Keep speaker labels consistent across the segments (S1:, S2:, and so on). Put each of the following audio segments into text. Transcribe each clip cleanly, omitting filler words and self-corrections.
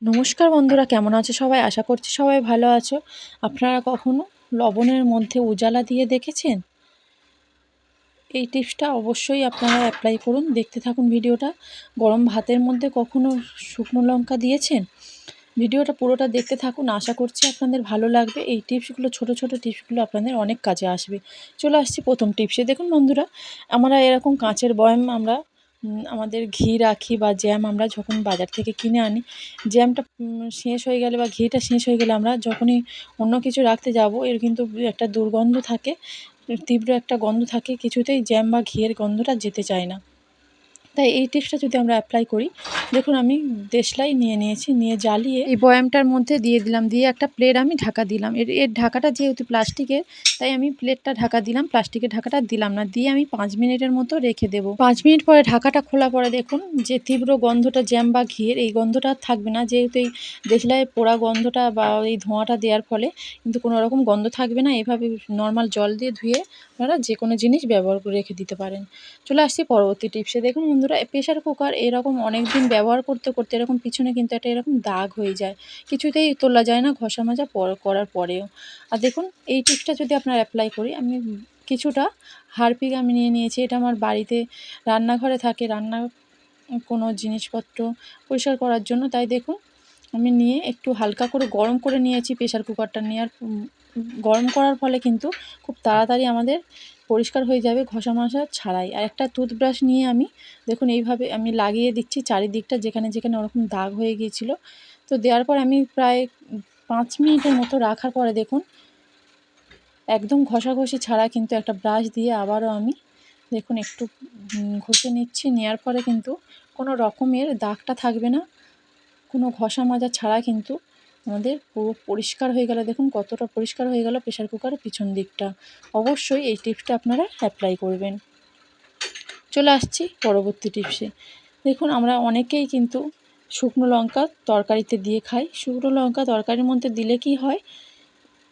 S1: নমস্কার বন্ধুরা, কেমন আছো সবাই? আশা করছি সবাই ভালো আছো। আপনারা কখনো লবণের মধ্যে উজালা দিয়ে দেখেছেন? এই টিপসটা অবশ্যই আপনারা অ্যাপ্লাই করুন। দেখতে থাকুন ভিডিওটা। গরম ভাতের মধ্যে কখনো শুকনো লঙ্কা দিয়েছেন? ভিডিওটা পুরোটা দেখতে থাকুন। আশা করছি আপনাদের ভালো লাগবে। এই টিপসগুলো, ছোট ছোট টিপসগুলো আপনাদের অনেক কাজে আসবে। চলে আসছি প্রথম টিপসে। দেখুন বন্ধুরা, আমরা এরকম কাঁচের বয়াম আমরা আমাদের ঘি রাখি বা জ্যাম আমরা যখন বাজার থেকে কিনে আনি, জ্যামটা শেষ হয়ে গেলে বা ঘিটা শেষ হয়ে গেলে আমরা যখনই অন্য কিছু রাখতে যাব, এর কিন্তু একটা দুর্গন্ধ থাকে, তীব্র একটা গন্ধ থাকে, কিছুতেই জ্যাম বা ঘিয়ের গন্ধটা যেতে চায় না। তাই এই টিপসটা যদি আমরা অ্যাপ্লাই করি, দেখুন আমি দেশলাই নিয়ে নিয়েছি, নিয়ে জ্বালিয়ে এই বয়ামটার মধ্যে দিয়ে দিলাম, দিয়ে একটা প্লেট আমি ঢাকা দিলাম। এর ঢাকাটা যেহেতু প্লাস্টিকের, তাই আমি প্লেটটা ঢাকা দিলাম, প্লাস্টিকের ঢাকাটা দিলাম না। দিয়ে আমি 5 মিনিটের মতো রেখে দেবো। 5 মিনিট পরে ঢাকাটা খোলা পরে দেখুন যে তীব্র গন্ধটা জ্যাম বা ঘিয়ের, এই গন্ধটা আর থাকবে না। যেহেতু এই দেশলাইয়ের পোড়া গন্ধটা বা এই ধোঁয়াটা দেওয়ার ফলে কিন্তু কোনো রকম গন্ধ থাকবে না। এভাবে নর্মাল জল দিয়ে ধুয়ে আপনারা যে কোনো জিনিস ব্যবহার করে রেখে দিতে পারেন। চলে আসছি পরবর্তী টিপসে। দেখুন বন্ধুরা, প্রেশার কুকার এরকম অনেক দিন ব্যবহার করতে করতে এরকম পিছনে কিন্তু একটা এরকম দাগ হয়ে যায়, কিছুতেই তোলা যায় না ঘষা মাজা করার পরেও। আর দেখুন এই টিপসটা যদি আপনারা অ্যাপ্লাই করি, আমি কিছুটা হারপিক আমি নিয়ে নিয়েছি। এটা আমার বাড়িতে রান্নাঘরে থাকে, রান্নার কোনো জিনিসপত্র পরিষ্কার করার জন্য। তাই দেখুন আমি নিয়ে একটু হালকা করে গরম করে নিয়েছি প্রেশার কুকারটা নিয়ে। আর গরম করার ফলে কিন্তু খুব তাড়াতাড়ি আমাদের পরিষ্কার হয়ে যাবে ঘষা মাজা ছাড়াই। আর একটা টুথব্রাশ নিয়ে আমি দেখুন এইভাবে আমি লাগিয়ে দিচ্ছি চারিদিকটা, যেখানে যেখানে ওরকম দাগ হয়ে গিয়েছিল। তো দেওয়ার পর আমি প্রায় 5 মিনিটের মতো রাখার পরে দেখুন একদম ঘষাঘষি ছাড়া কিন্তু একটা ব্রাশ দিয়ে আবারও আমি দেখুন একটু ঘষে নিচ্ছি। নেওয়ার পরে কিন্তু কোনো রকমের দাগটা থাকবে না, কোনো ঘষা মাজা ছাড়া কিন্তু আমাদের পুরো পরিষ্কার হয়ে গেল। দেখুন কতটা পরিষ্কার হয়ে গেল প্রেশার কুকারের পিছন দিকটা। অবশ্যই এই টিপসটা আপনারা অ্যাপ্লাই করবেন। চলে আসছি পরবর্তী টিপসে। দেখুন আমরা অনেকেই কিন্তু শুকনো লঙ্কা তরকারিতে দিয়ে খাই। শুকনো লঙ্কা তরকারির মধ্যে দিলে কি হয়,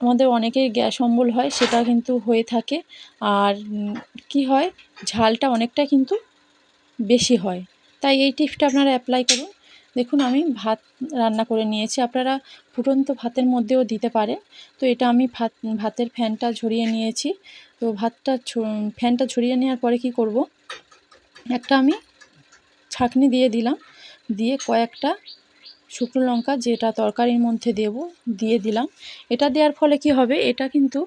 S1: আমাদের অনেকের গ্যাস অম্বল হয়, সেটা কিন্তু হয়ে থাকে। আর কি হয়, ঝালটা অনেকটা কিন্তু বেশি হয়। তাই এই টিপসটা আপনারা অ্যাপ্লাই করুন। দেখুন আমি ভাত রান্না করে নিয়েছি, আপনারা ফুটন্ত ভাতের মধ্যেও দিতে পারেন। তো এটা আমি ভাতের ফ্যানটা ঝরিয়ে নিয়েছি। তো ফ্যানটা ঝরিয়ে নেওয়ার পরে কি করব, একটা আমি ছাঁকনি দিয়ে দিলাম, দিয়ে কয়েকটা শুকনো লঙ্কা যেটা তরকারির মধ্যে দেব দিয়ে দিলাম। এটা দেওয়ার ফলে কি হবে, এটা কিন্তু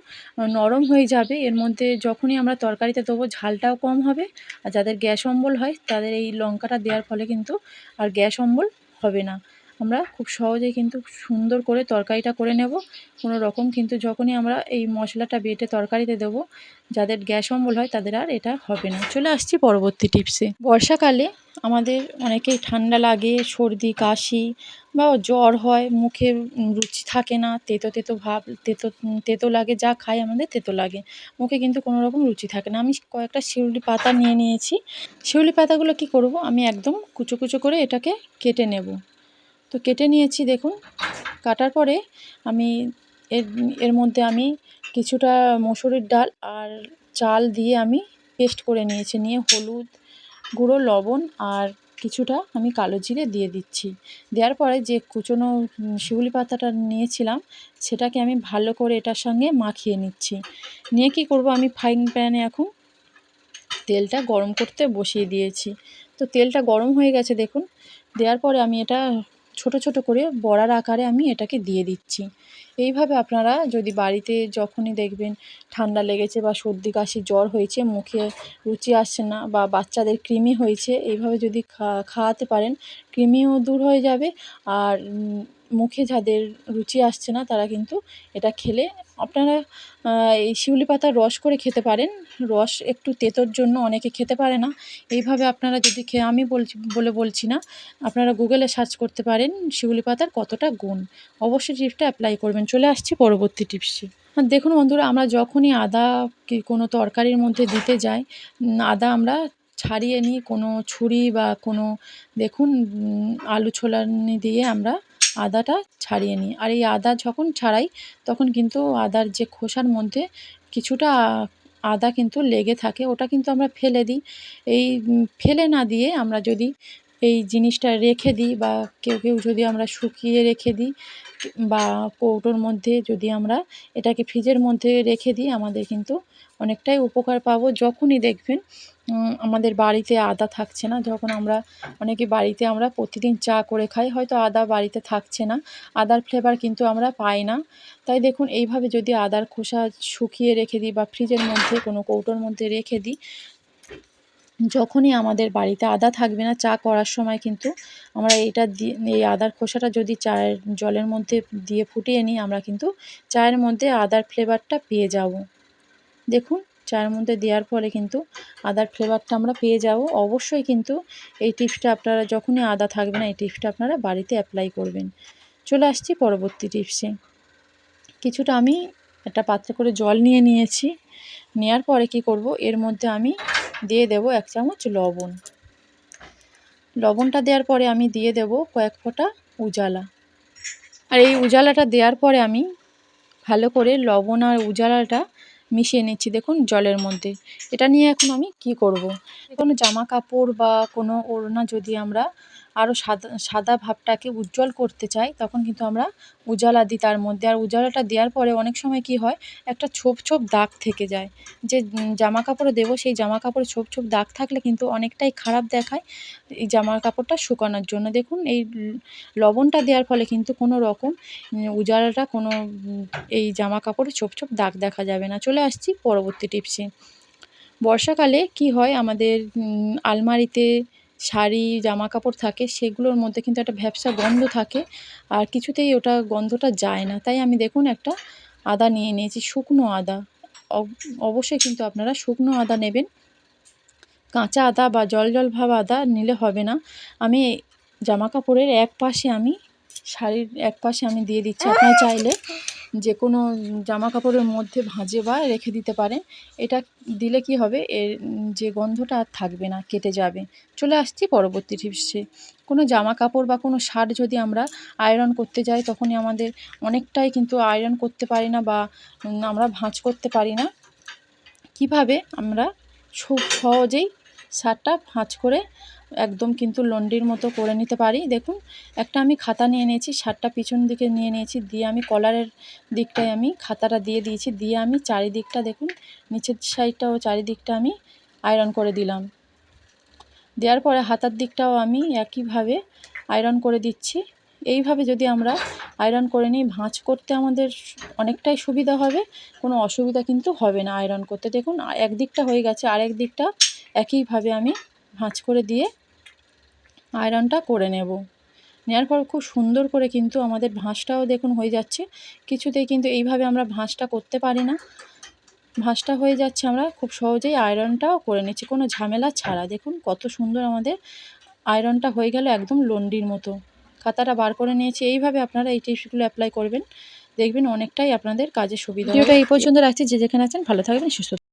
S1: নরম হয়ে যাবে। এর মধ্যে যখনই আমরা তরকারিতে দেবো ঝালটাও কম হবে। আর যাদের গ্যাস অম্বল হয় তাদের এই লঙ্কাটা দেওয়ার ফলে কিন্তু আর গ্যাস অম্বল হবে না। আমরা খুব সহজেই কিন্তু সুন্দর করে তরকারিটা করে নেব। কোনো রকম কিন্তু যখনই আমরা এই মশলাটা বেটে তরকারিতে দেবো, যাদের গ্যাস অম্বল হয় তাদের আর এটা হবে না। চলে আসছি পরবর্তী টিপসে। বর্ষাকালে আমাদের অনেকেই ঠান্ডা লাগে, সর্দি কাশি বা জ্বর হয়, মুখে রুচি থাকে না, তেতো তেতো ভাব, তেতো লাগে, যা খাই আমাদের তেতো লাগে, মুখে কিন্তু কোনো রকম রুচি থাকে না। আমি কয়েকটা শিউলি পাতা নিয়ে নিয়েছি। শিউলি পাতাগুলো কি করব, আমি একদম কুচো কুচো করে এটাকে কেটে নেব। তো কেটে নিয়েছি দেখুন। কাটার পরে আমি এর এর মধ্যে আমি কিছুটা মসুরির ডাল আর চাল দিয়ে আমি পেস্ট করে নিয়েছি। নিয়ে হলুদ গুঁড়ো, লবণ আর কিছুটা আমি কালো জিরে দিয়ে দিচ্ছি। দেওয়ার পরে যে কুচনো শিউলি পাতাটা নিয়েছিলাম সেটাকে আমি ভালো করে এটার সঙ্গে মাখিয়ে নিচ্ছি। নিয়ে কি করব, আমি ফ্রাইং প্যানে এখন তেলটা গরম করতে বসিয়ে দিয়েছি। তো তেলটা গরম হয়ে গেছে দেখুন। দেওয়ার পরে আমি এটা ছোট ছোট করে বড়ার আকারে আমি এটাকে দিয়ে দিচ্ছি। এইভাবে আপনারা যদি বাড়িতে যখনই দেখবেন ঠান্ডা লেগেছে বা সর্দি কাশি জ্বর হয়েছে, মুখে রুচি আসছে না, বা বাচ্চাদের কৃমি হয়েছে, এইভাবে যদি খাওয়াতে পারেন, কৃমিও দূর হয়ে যাবে। আর মুখে যাদের রুচি আসছে না তারা কিন্তু এটা খেলে, আপনারা এই শিউলি পাতার রস করে খেতে পারেন। রস একটু তেতোর জন্য অনেকে খেতে পারে না। এইভাবে আপনারা যদি আমি বলছি না, আপনারা গুগলে সার্চ করতে পারেন শিউলি পাতার কতটা গুণ। অবশ্যই টিপসটা অ্যাপ্লাই করবেন। চলে আসছি পরবর্তী টিপসে। আর দেখুন বন্ধুরা, আমরা যখনই আদা কোনো তরকারির মধ্যে দিতে যাই, আদা আমরা ছাড়িয়ে নিই কোনো ছুরি বা কোনো, দেখুন আলু ছোলানি দিয়ে আমরা আদাটা ছাড়িয়ে নিই। আর এই আদা যখন ছাড়াই তখন কিন্তু আদার যে খোসার মধ্যে কিছুটা আদা কিন্তু লেগে থাকে, ওটা কিন্তু আমরা ফেলে দিই। এই ফেলে না দিয়ে আমরা যদি এই জিনিসটা রেখে দিই, বা কেউ কেউ যদি আমরা শুকিয়ে রেখে দিই বা কৌটোর মধ্যে যদি আমরা এটাকে ফ্রিজের মধ্যে রেখে দিই, আমাদের কিন্তু অনেকটাই উপকার পাবো। যখনই দেখবেন আমাদের বাড়িতে আদা থাকছে না, যখন আমরা অনেকে বাড়িতে আমরা প্রতিদিন চা করে খাই, হয়তো আদা বাড়িতে থাকছে না, আদার ফ্লেভার কিন্তু আমরা পাই না। তাই দেখুন এইভাবে যদি আদার খোসা শুকিয়ে রেখে দিই বা ফ্রিজের মধ্যে কোনো কৌটোর মধ্যে রেখে দিই, যখনই আমাদের বাড়িতে আদা থাকবে না, চা করার সময় কিন্তু আমরা এইটা দিয়ে, এই আদার খোসাটা যদি চায়ের জলের মধ্যে দিয়ে ফুটিয়ে নিই, আমরা কিন্তু চায়ের মধ্যে আদার ফ্লেভারটা পেয়ে যাব। দেখুন চায়ের মধ্যে দেওয়ার ফলে কিন্তু আদার ফ্লেভারটা আমরা পেয়ে যাব। অবশ্যই কিন্তু এই টিপসটা আপনারা, যখনই আদা থাকবে না, এই টিপসটা আপনারা বাড়িতে অ্যাপ্লাই করবেন। চলে আসছি পরবর্তী টিপসে। কিছুটা আমি একটা পাত্রে করে জল নিয়ে নিয়েছি। নেওয়ার পরে কি করব, এর মধ্যে আমি দিয়ে দেব 1 চামচ লবণ। লবণটা দেওয়ার পরে আমি দিয়ে দেব কয়েক ফোঁটা উজালা। আর এই উজালাটা দেওয়ার পরে আমি ভালো করে লবণ আর উজালাটা মিশিয়ে নিচ্ছি দেখুন জলের মধ্যে। এটা নিয়ে এখন আমি কি করব, কোনো জামা কাপড় বা কোনো ওড়না যদি আমরা আরও সাদা সাদা ভাবটাকে উজ্জ্বল করতে চাই, তখন কিন্তু আমরা উজালা দিই তার মধ্যে। আর উজালাটা দেওয়ার পরে অনেক সময় কি হয়, একটা ছোপ ছোপ দাগ থেকে যায়। যে জামা কাপড়ে দেবো, সেই জামা কাপড়ে ছোপ ছোপ দাগ থাকলে কিন্তু অনেকটাই খারাপ দেখায় এই জামা কাপড়টা শুকানোর জন্য। দেখুন এই লবণটা দেওয়ার ফলে কিন্তু কোনো রকম উজালাটা কোনো এই জামা কাপড়ে ছোপ ছোপ দাগ দেখা যাবে না। চলে আসছি পরবর্তী টিপসে। বর্ষাকালে কি হয়, আমাদের আলমারিতে শাড়ি জামা কাপড় থাকে, সেগুলোর মধ্যে কিন্তু একটা ভ্যাপসা গন্ধ থাকে, আর কিছুতেই ওটা গন্ধটা যায় না। তাই আমি দেখুন একটা আদা নিয়ে নিয়েছি, শুকনো আদা। অবশ্যই কিন্তু আপনারা শুকনো আদা নেবেন, কাঁচা আদা বা জল জল ভাব আদা নিলে হবে না। আমি জামা কাপড়ের এক পাশে, আমি শাড়ির এক পাশে আমি দিয়ে দিচ্ছি। আপনারা চাইলে যে কোনো জামা কাপড়ের মধ্যে ভাঁজে বা রেখে দিতে পারেন। এটা দিলে কি হবে, এর যে গন্ধটা আর থাকবে না, কেটে যাবে। চলে আসছি পরবর্তী টিপসে। কোনো জামা কাপড় বা কোনো শার্ট যদি আমরা আয়রন করতে যাই, তখনই আমাদের অনেকটাই কিন্তু আয়রন করতে পারি না, বা আমরা ভাঁজ করতে পারি না। কিভাবে আমরা খুব সহজেই শার্টটা ভাঁজ করে একদম কিন্তু লন্ডির মতো করে নিতে পারি। দেখুন একটা আমি খাতা নিয়ে নিয়েছি, শার্টটা পিছন দিকে নিয়ে নিয়েছি, দিয়ে আমি কলারের দিকটায় আমি খাতাটা দিয়ে দিয়েছি, দিয়ে আমি চারিদিকটা দেখুন নিচের সাইডটা ও চারিদিকটা আমি আয়রন করে দিলাম। দেওয়ার পরে হাতার দিকটাও আমি একইভাবে আয়রন করে দিচ্ছি। এইভাবে যদি আমরা আয়রন করে নিই, ভাঁজ করতে আমাদের অনেকটাই সুবিধা হবে, কোনো অসুবিধা কিন্তু হবে না আয়রন করতে। দেখুন একদিকটা হয়ে গেছে, আরেক দিকটা একইভাবে আমি ভাঁজ করে দিয়ে আয়রনটা করে নেব। নেওয়ার পর খুব সুন্দর করে কিন্তু আমাদের ভাঁজটাও দেখুন হয়ে যাচ্ছে। কিছুতেই কিন্তু এইভাবে আমরা ভাঁজটা করতে পারি না, ভাঁজটা হয়ে যাচ্ছে, আমরা খুব সহজেই আয়রনটাও করে নিচ্ছি কোনো ঝামেলা ছাড়া। দেখুন কত সুন্দর আমাদের আয়রনটা হয়ে গেল একদম লন্ডির মতো। খাতাটা বার করে নিয়েছি। এইভাবে আপনারা এই টিপসগুলো অ্যাপ্লাই করবেন, দেখবেন অনেকটাই আপনাদের কাজে সুবিধা হবে। ভিডিওটা এই পর্যন্ত রাখছি। যে যেখানে আছেন ভালো থাকবেন, সুস্থ